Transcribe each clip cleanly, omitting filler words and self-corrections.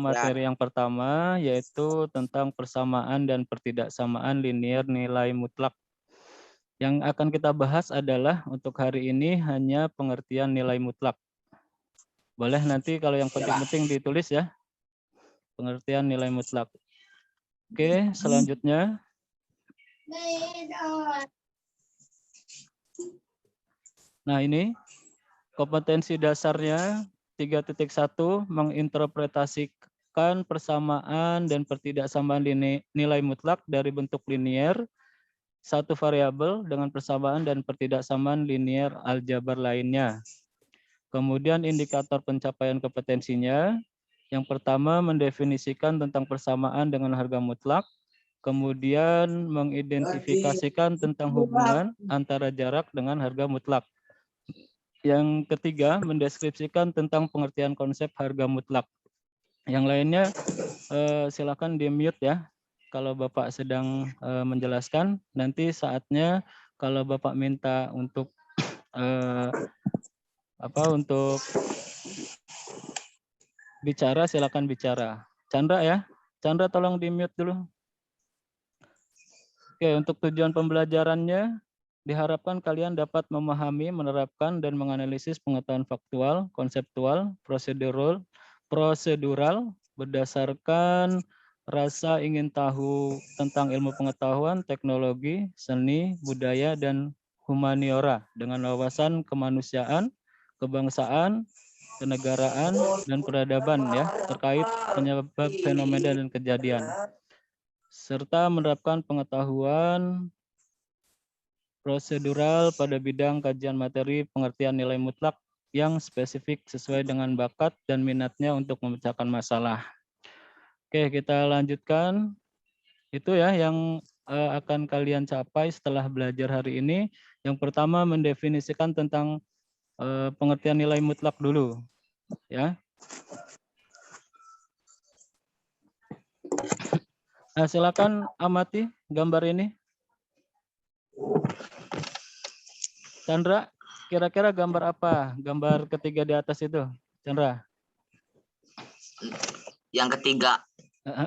materi yang pertama, yaitu tentang persamaan dan pertidaksamaan linear nilai mutlak. Yang akan kita bahas adalah untuk hari ini hanya pengertian nilai mutlak. Boleh nanti kalau yang penting-penting ditulis ya, pengertian nilai mutlak. Oke, selanjutnya. Nah ini kompetensi dasarnya 3.1 menginterpretasikan persamaan dan pertidaksamaan nilai mutlak dari bentuk linier satu variabel dengan persamaan dan pertidaksamaan linear aljabar lainnya. Kemudian indikator pencapaian kompetensinya. Yang pertama mendefinisikan tentang persamaan dengan harga mutlak. Kemudian mengidentifikasikan tentang hubungan antara jarak dengan harga mutlak. Yang ketiga mendeskripsikan tentang pengertian konsep harga mutlak. Yang lainnya silakan di-mute ya. Kalau Bapak sedang menjelaskan, nanti saatnya kalau Bapak minta untuk untuk bicara, silakan bicara. Chandra ya, Chandra tolong di-mute dulu. Oke, untuk tujuan pembelajarannya, diharapkan kalian dapat memahami, menerapkan, dan menganalisis pengetahuan faktual, konseptual, prosedural, berdasarkan rasa ingin tahu tentang ilmu pengetahuan, teknologi, seni, budaya, dan humaniora dengan wawasan kemanusiaan, kebangsaan, kenegaraan, dan peradaban ya terkait penyebab fenomena dan kejadian, serta menerapkan pengetahuan prosedural pada bidang kajian materi pengertian nilai mutlak yang spesifik sesuai dengan bakat dan minatnya untuk memecahkan masalah. Oke, kita lanjutkan. Itu ya yang akan kalian capai setelah belajar hari ini. Yang pertama mendefinisikan tentang pengertian nilai mutlak dulu, ya. Nah, silakan amati gambar ini. Chandra, kira-kira gambar apa? Gambar ketiga di atas itu, Chandra. Yang ketiga.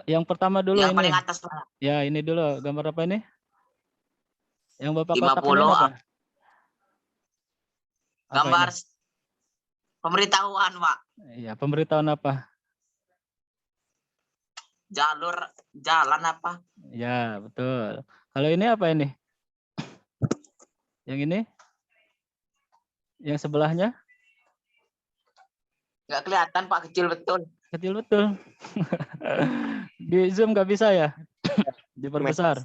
Yang pertama dulu yang ini. Paling atas. Ya, ini dulu. Gambar apa ini? Yang Bapak 50, kotak ini apa? Gambar ini? Pemberitahuan, Pak. Ya, pemberitahuan apa? Jalan apa? Ya, betul. Kalau ini apa ini? Yang ini? Yang sebelahnya? Nggak kelihatan, Pak. Kecil betul. Kecil betul. Di zoom nggak bisa ya? Diperbesar.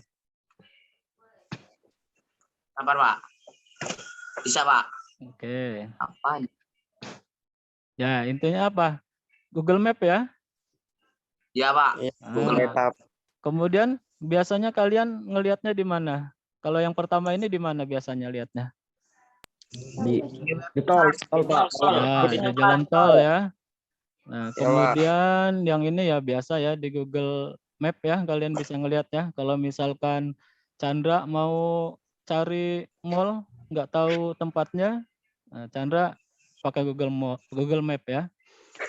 Sabar, Pak. Bisa, Pak. Oke. Apa? Ya, intinya apa? Google Map ya? Ya, Pak. Google Map. Kemudian biasanya kalian ngelihatnya di mana? Kalau yang pertama ini di mana biasanya lihatnya? Di tol, Pak. Ya, di jalan tol ya. Nah, kemudian yang ini ya biasa ya di Google Map ya, kalian bisa ngelihat ya. Kalau misalkan Chandra mau cari mall, nggak tahu tempatnya, nah, Chandra pakai Google Map ya.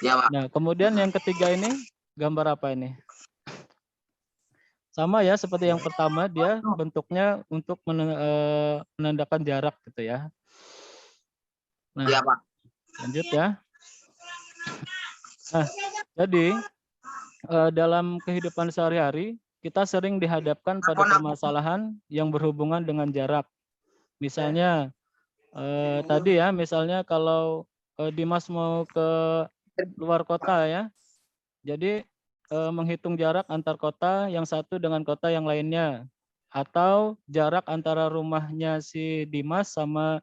Ya, Pak. Nah, kemudian yang ketiga ini gambar apa ini? Sama ya seperti yang pertama, dia bentuknya untuk menandakan jarak gitu ya. Nah, ya, Pak. lanjut ya. Nah, jadi dalam kehidupan sehari-hari kita sering dihadapkan pada permasalahan yang berhubungan dengan jarak. Misalnya tadi ya, misalnya kalau Dimas mau ke luar kota ya, jadi menghitung jarak antar kota yang satu dengan kota yang lainnya, atau jarak antara rumahnya si Dimas sama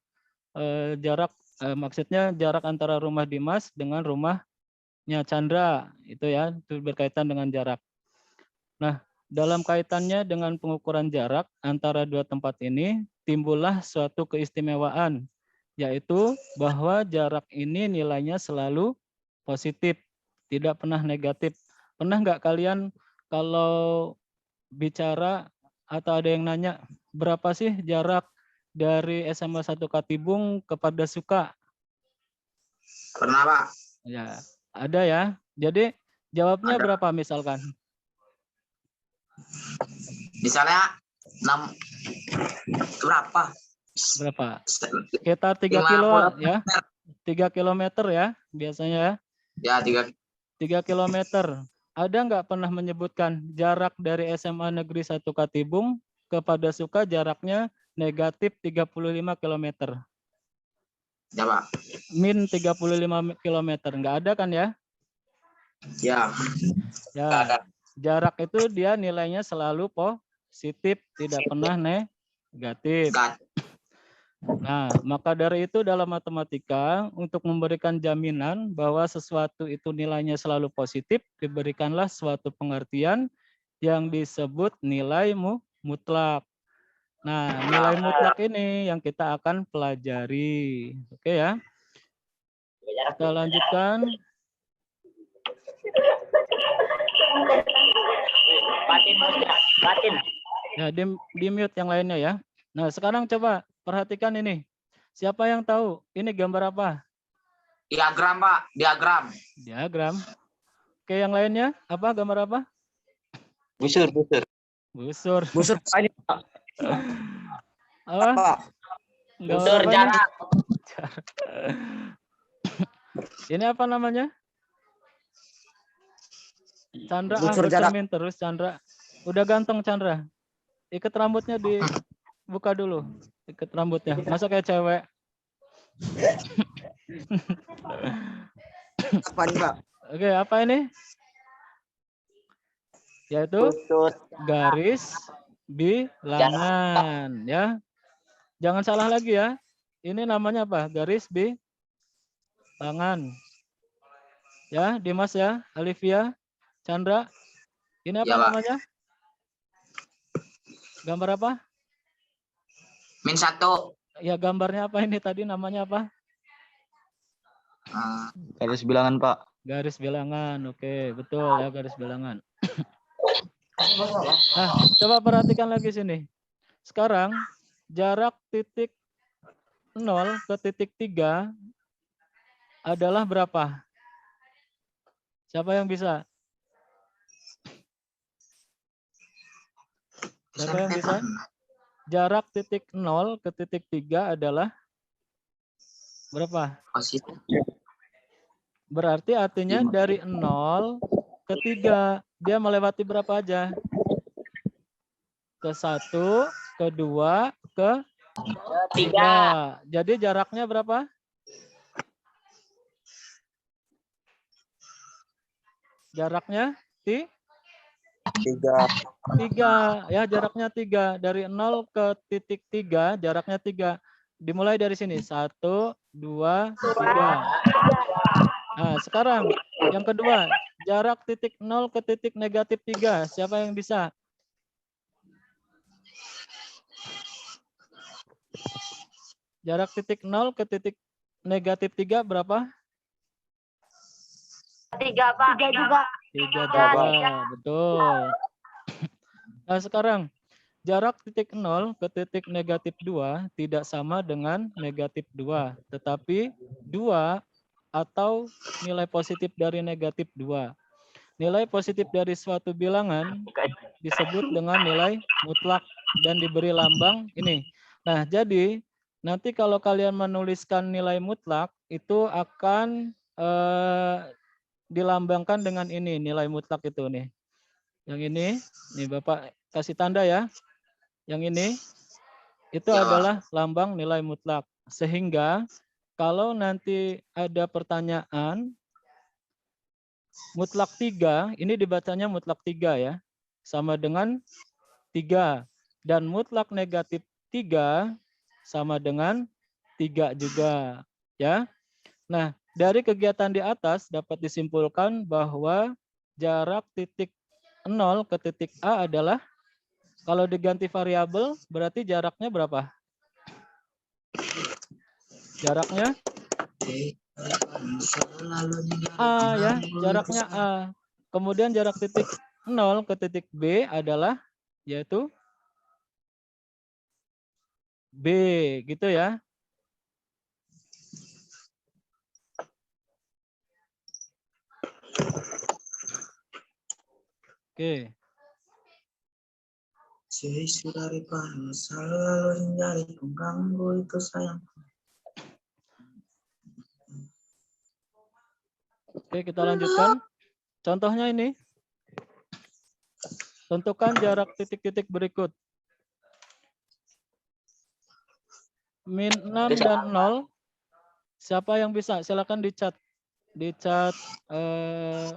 maksudnya jarak antara rumah Dimas dengan rumahnya Chandra, itu ya, itu berkaitan dengan jarak. Nah, dalam kaitannya dengan pengukuran jarak antara dua tempat ini, timbullah suatu keistimewaan, yaitu bahwa jarak ini nilainya selalu positif, tidak pernah negatif. Pernah nggak kalian kalau bicara atau ada yang nanya, berapa sih jarak dari SMA 1 Katibung ke Pardasuka? Pernah, Pak. Ya, ada ya. Jadi Jawabnya Ada. berapa misalkan? Misalnya 6 berapa? Berapa? Sekitar 3 kilo ya. 3 kilometer ya biasanya ya. Ya, 3. 3 kilometer. Ada nggak pernah menyebutkan jarak dari SMA Negeri 1 Katibung ke Padasuka jaraknya negatif 35 kilometer? Ya, Pak. Min 35 kilometer. Nggak ada kan ya? Ya. Ya. Nggak ada. Jarak itu dia nilainya selalu positif, tidak pernah negatif. Nggak. Nah, maka dari itu dalam matematika untuk memberikan jaminan bahwa sesuatu itu nilainya selalu positif, diberikanlah suatu pengertian yang disebut nilai mutlak. Nah, nilai mutlak ini yang kita akan pelajari. Oke ya. Kita lanjutkan. Ya, di mute yang lainnya ya. Nah, sekarang coba perhatikan ini. Siapa yang tahu ini gambar apa? Diagram, Pak. Diagram. Diagram. Oke, yang lainnya apa? Gambar apa? Busur. Busur. Busur ini Pak. Apa? Pak. Gambar apa ini? Ini apa namanya? Chandra, Busur jarak. bercermin terus Chandra. Udah ganteng Chandra. Ikat rambutnya dibuka dulu. Ikat rambutnya. Masa kayak cewek? Apa nih Pak? Oke, apa ini? Yaitu garis bilangan ya. Jangan salah lagi ya. Ini namanya apa? Garis bilangan. Ya, Dimas ya, Alivia, Chandra. Ini apa Ya, Pak. namanya? Gambar apa? -1. Ya, gambarnya apa ini tadi namanya apa? Garis bilangan Pak. Garis bilangan. Oke, betul ya, garis bilangan. Nah, coba perhatikan lagi sini. Sekarang jarak titik 0 ke titik 3 adalah berapa? Siapa yang bisa? Siapa yang bisa? Jarak titik 0 ke titik 3 adalah berapa? Berarti artinya dari 0 ke 3. Dia melewati berapa aja? Ke 1, ke 2, ke 3. Jadi jaraknya berapa? Jaraknya 3 ya, jaraknya 3. Dari 0 ke titik 3 jaraknya 3. Dimulai dari sini 1, 2, 3. Nah, sekarang yang kedua, jarak titik 0 ke titik negatif 3. Siapa yang bisa? Jarak titik 0 ke titik negatif 3 berapa? 3, Pak. 3 juga. 3 juga, betul. Nah, sekarang jarak titik 0 ke titik negatif 2 tidak sama dengan negatif 2, tetapi 2 atau nilai positif dari negatif 2. Nilai positif dari suatu bilangan disebut dengan nilai mutlak dan diberi lambang ini. Nah, jadi nanti kalau kalian menuliskan nilai mutlak itu akan dilambangkan dengan ini, nilai mutlak itu nih. Yang ini, nih Bapak kasih tanda ya. Yang ini, itu adalah lambang nilai mutlak. Sehingga kalau nanti ada pertanyaan, mutlak 3, ini dibacanya mutlak 3 ya. Sama dengan 3. Dan mutlak negatif 3 sama dengan 3 juga. Ya. Nah, dari kegiatan di atas dapat disimpulkan bahwa jarak titik 0 ke titik A adalah, kalau diganti variabel berarti jaraknya berapa? Jaraknya A ya, jaraknya A. Kemudian jarak titik 0 ke titik B adalah yaitu B, gitu ya. Oke. Yesus daripada selalu hindari pengganggu itu sayang. Oke, kita lanjutkan. Contohnya ini. Tentukan jarak titik-titik berikut. Min 6 dan 0. Siapa yang bisa? Silakan di chat. Di chat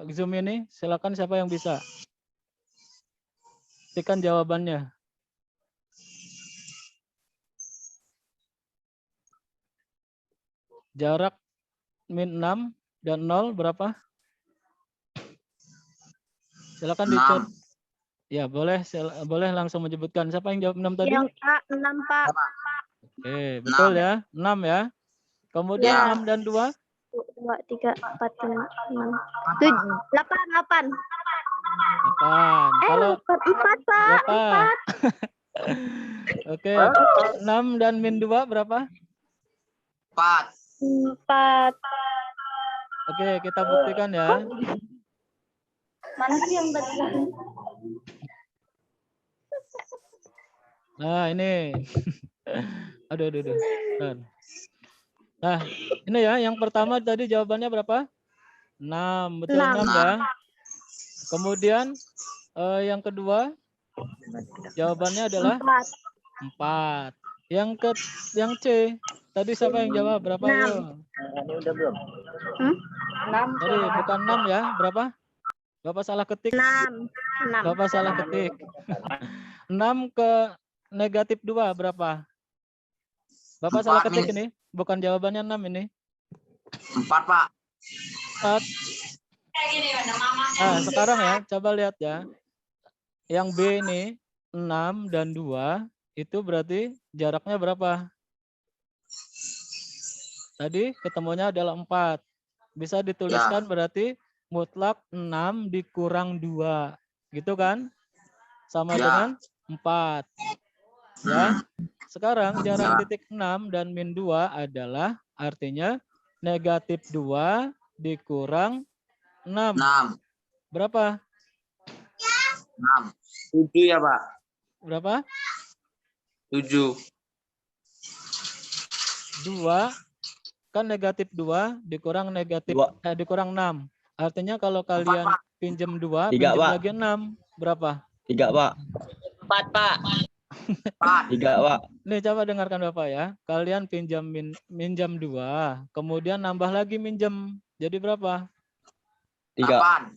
Zoom ini, silakan siapa yang bisa. Ketikkan jawabannya. Jarak min 6 dan 0 berapa? Silakan di chat. 6. Ya, boleh langsung menyebutkan. Siapa yang jawab 6 tadi? Yang A 6 Pak. Oke, betul ya. 6 ya. Kemudian Ya. 6 dan 2? 2, 3, 4, 5, 6, 7, 8. 8. Kalau 4 Pak. berapa? Oke. 6 dan min 2 berapa? 4. 4. Oke, kita buktikan ya. Mana sih yang tadi? Nah, ini. Aduh. Bentar. Nah, ini ya. Yang pertama tadi jawabannya berapa? 6. Betul 6 ya. Kemudian yang kedua jawabannya adalah 4. Yang C tadi siapa yang jawab berapa? 6. Yo? Ini udah belum? 6. Tadi bukan 6 ya, berapa? Bapak salah ketik. 6. Bapak salah ketik. 6 ke negatif 2 berapa? Bapak salah ketik ini, bukan jawabannya 6 ini. 4, Pak. 4. Nah, sekarang ya, coba lihat ya. Yang B ini 6 dan 2 itu berarti jaraknya berapa? Tadi ketemunya adalah 4. Bisa dituliskan berarti mutlak 6 dikurang 2. Gitu kan? Sama dengan 4. Ya. Sekarang jarak titik 6 dan min 2 adalah artinya negatif 2 dikurang 6. 6. Berapa? 6. 7 ya, Pak. Berapa? 7. 2 kan negatif 2 dikurang dikurang 6. Artinya kalau kalian pinjam 2, pinjam lagi 6. Berapa? 3, Pak. 4, Pak. 3, Pak. Nih coba dengarkan Bapak ya. Kalian minjam 2, kemudian nambah lagi minjam. Jadi berapa? 3.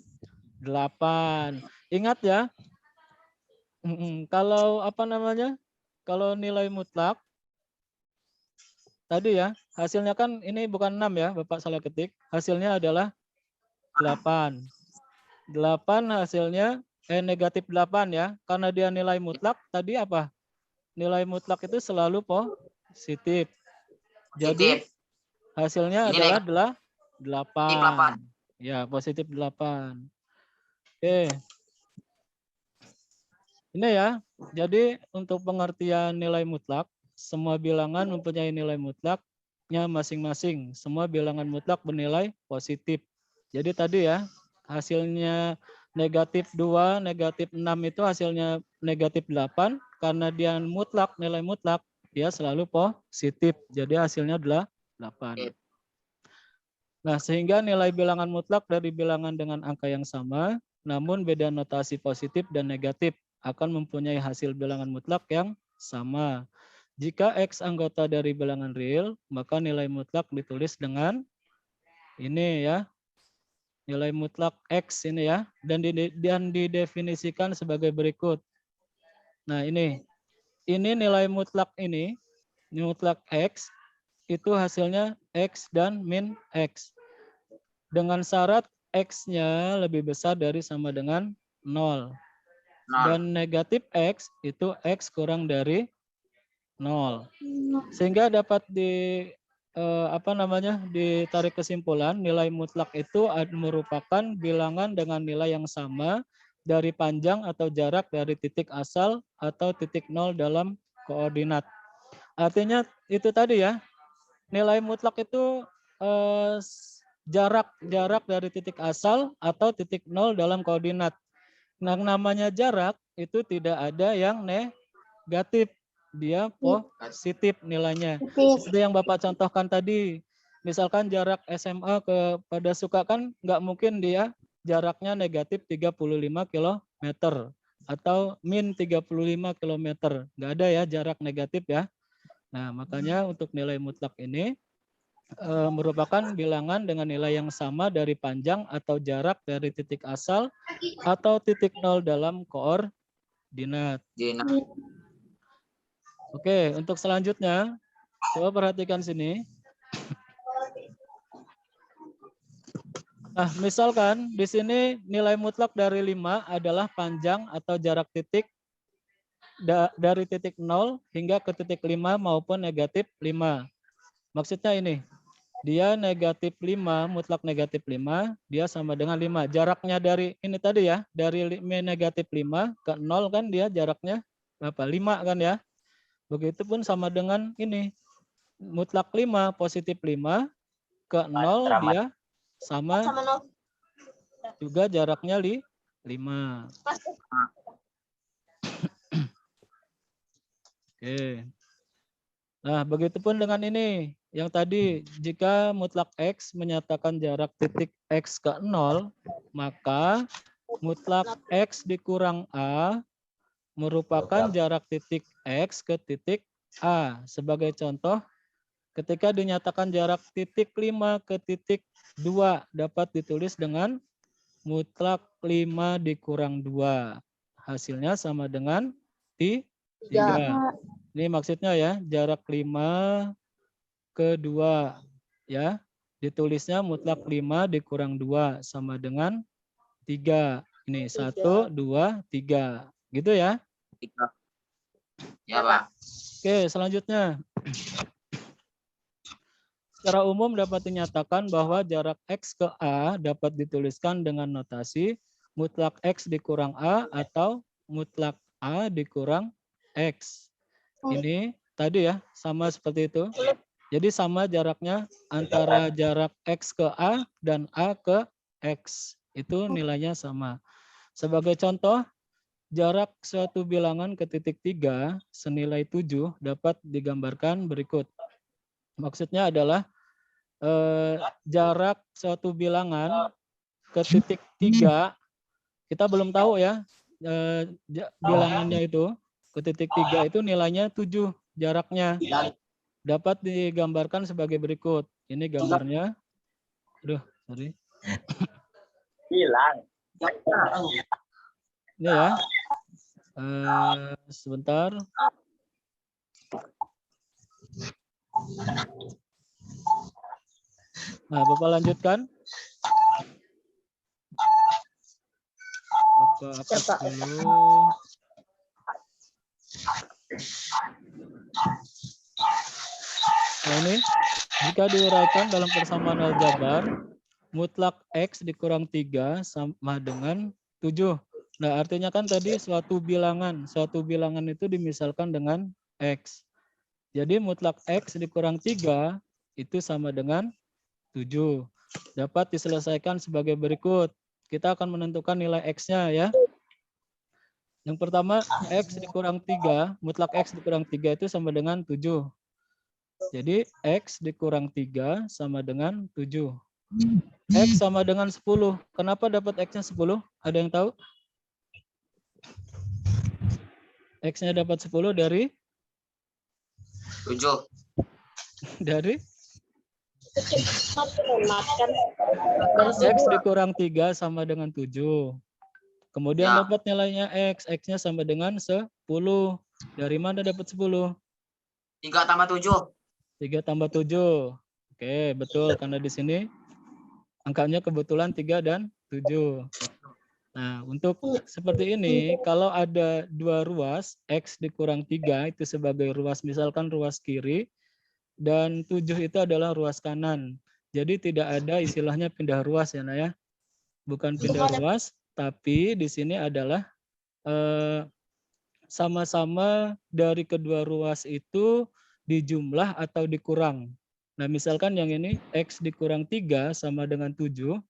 8. Ingat ya. Kalau apa namanya? Kalau nilai mutlak tadi ya, hasilnya kan ini bukan 6 ya, Bapak salah ketik. Hasilnya adalah 8. 8 hasilnya negatif 8 ya. Karena dia nilai mutlak tadi apa? Nilai mutlak itu selalu positif. Jadi hasilnya adalah 8. Ya, positif 8. Oke. Ini ya. Jadi untuk pengertian nilai mutlak, semua bilangan mempunyai nilai mutlaknya masing-masing. Semua bilangan mutlak bernilai positif. Jadi tadi ya, hasilnya negatif 2, negatif 6 itu hasilnya negatif 8. Karena dia mutlak, nilai mutlak, dia selalu positif. Jadi hasilnya adalah 8. Nah, sehingga nilai bilangan mutlak dari bilangan dengan angka yang sama, namun beda notasi positif dan negatif, akan mempunyai hasil bilangan mutlak yang sama. Jika X anggota dari bilangan real, maka nilai mutlak ditulis dengan ini ya. Nilai mutlak X ini ya. Dan didefinisikan sebagai berikut. Nah ini nilai mutlak ini, mutlak X, itu hasilnya X dan min X. Dengan syarat X-nya lebih besar dari sama dengan 0. Dan negatif X itu X kurang dari 0. Sehingga dapat ditarik kesimpulan nilai mutlak itu merupakan bilangan dengan nilai yang sama dari panjang atau jarak dari titik asal atau titik 0 dalam koordinat. Artinya itu tadi ya, nilai mutlak itu jarak dari titik asal atau titik 0 dalam koordinat. Nah, namanya jarak itu tidak ada yang negatif, dia positif nilainya. Seperti yang Bapak contohkan tadi, misalkan jarak SMA kepada Suka kan nggak mungkin dia jaraknya negatif 35 km atau min 35 km. Nggak ada ya jarak negatif ya. Nah, makanya untuk nilai mutlak ini merupakan bilangan dengan nilai yang sama dari panjang atau jarak dari titik asal atau titik nol dalam koordinat. Oke, untuk selanjutnya, coba perhatikan sini. Nah, misalkan di sini nilai mutlak dari 5 adalah panjang atau jarak titik dari titik 0 hingga ke titik 5 maupun negatif 5. Maksudnya ini, dia negatif 5, mutlak negatif 5, dia sama dengan 5. Jaraknya dari ini tadi ya, dari negatif 5 ke 0 kan dia jaraknya berapa? 5 kan ya. Begitupun sama dengan ini, mutlak 5, positif 5 ke 0 dia sama juga jaraknya 5. Oke. Nah, begitupun dengan ini. Yang tadi, jika mutlak X menyatakan jarak titik X ke 0, maka mutlak X dikurang A merupakan jarak titik X ke titik A. Sebagai contoh, ketika dinyatakan jarak titik 5 ke titik 2 dapat ditulis dengan mutlak 5 dikurang 2. Hasilnya sama dengan 3. Ini maksudnya ya, jarak 5 ke 2 ya. Ditulisnya mutlak 5 dikurang 2 sama dengan 3. Ini 1, 2, 3. Gitu ya. Ya, Pak. Oke, selanjutnya. Secara umum dapat dinyatakan bahwa jarak X ke A dapat dituliskan dengan notasi mutlak X dikurang A atau mutlak A dikurang X. Ini tadi ya, sama seperti itu. Jadi sama jaraknya antara jarak X ke A dan A ke X. Itu nilainya sama. Sebagai contoh, jarak suatu bilangan ke titik 3 senilai 7 dapat digambarkan berikut. Maksudnya adalah jarak suatu bilangan ke titik 3, kita belum tahu ya bilangannya itu. Ke titik 3 itu nilainya 7 jaraknya. Dapat digambarkan sebagai berikut. Ini gambarnya. Aduh, sorry. Hilang. Ini ya. Sebentar. Nah, Bapak lanjutkan. Bapak dulu. Nah ini, jika diuraikan dalam persamaan aljabar, mutlak X dikurang 3 sama dengan 7. Nah artinya kan tadi suatu bilangan itu dimisalkan dengan X. Jadi mutlak X dikurang 3 itu sama dengan 7. Dapat diselesaikan sebagai berikut. Kita akan menentukan nilai X-nya ya. Yang pertama, X dikurang 3, mutlak X dikurang 3 itu sama dengan 7. Jadi X dikurang 3 sama dengan 7. X sama dengan 10. Kenapa dapat X-nya 10? Ada yang tahu? X-nya dapat 10 dari? 7. Dari? X dikurang 3 sama dengan 7. Kemudian Ya. dapat nilainya X. X-nya sama dengan 10. Dari mana dapat 10? 3 tambah 7. 3 tambah 7. Oke, betul. Karena di sini angkanya kebetulan 3 dan 7. Nah, untuk seperti ini, kalau ada dua ruas, X dikurang 3 itu sebagai ruas, misalkan ruas kiri, dan 7 itu adalah ruas kanan. Jadi tidak ada istilahnya pindah ruas ya, Nak ya. Bukan pindah ruas, tapi di sini adalah sama-sama dari kedua ruas itu dijumlah atau dikurang. Nah, misalkan yang ini X dikurang 3 sama dengan 7.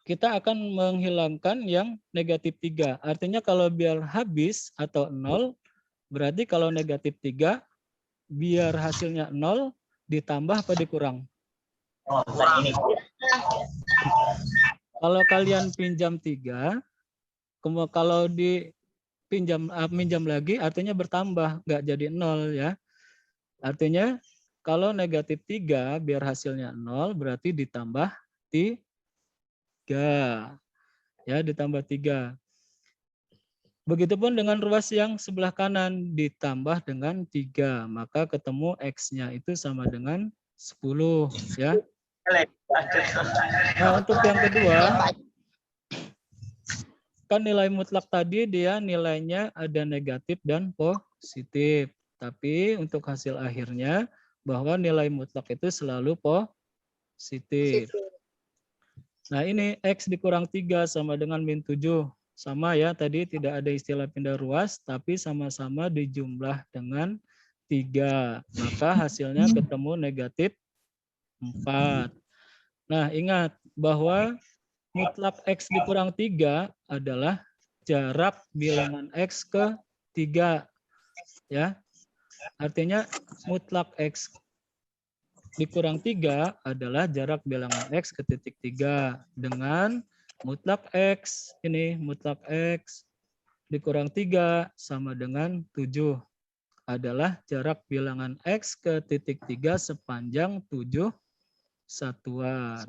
kita akan menghilangkan yang negatif 3. Artinya kalau biar habis atau 0, berarti kalau negatif 3, biar hasilnya 0, ditambah apa dikurang? Kalau kalian pinjam 3, kalau minjam lagi artinya bertambah, nggak jadi 0 ya. Artinya kalau negatif 3 biar hasilnya 0 berarti ditambah 3. Ya, ditambah 3. Begitupun dengan ruas yang sebelah kanan ditambah dengan 3, maka ketemu X-nya itu sama dengan 10 ya. Nah, untuk yang kedua, kan nilai mutlak tadi dia nilainya ada negatif dan positif. Tapi untuk hasil akhirnya bahwa nilai mutlak itu selalu positif. Nah ini X dikurang 3 sama dengan min 7. Sama ya, tadi tidak ada istilah pindah ruas, tapi sama-sama dijumlah dengan 3. Maka hasilnya ketemu negatif 4. Nah ingat bahwa mutlak X dikurang 3 adalah jarak bilangan X ke 3. Ya, artinya mutlak X dikurang 3 adalah jarak bilangan X ke titik 3 dengan mutlak X, ini mutlak X dikurang 3 sama dengan 7 adalah jarak bilangan X ke titik 3 sepanjang 7 satuan.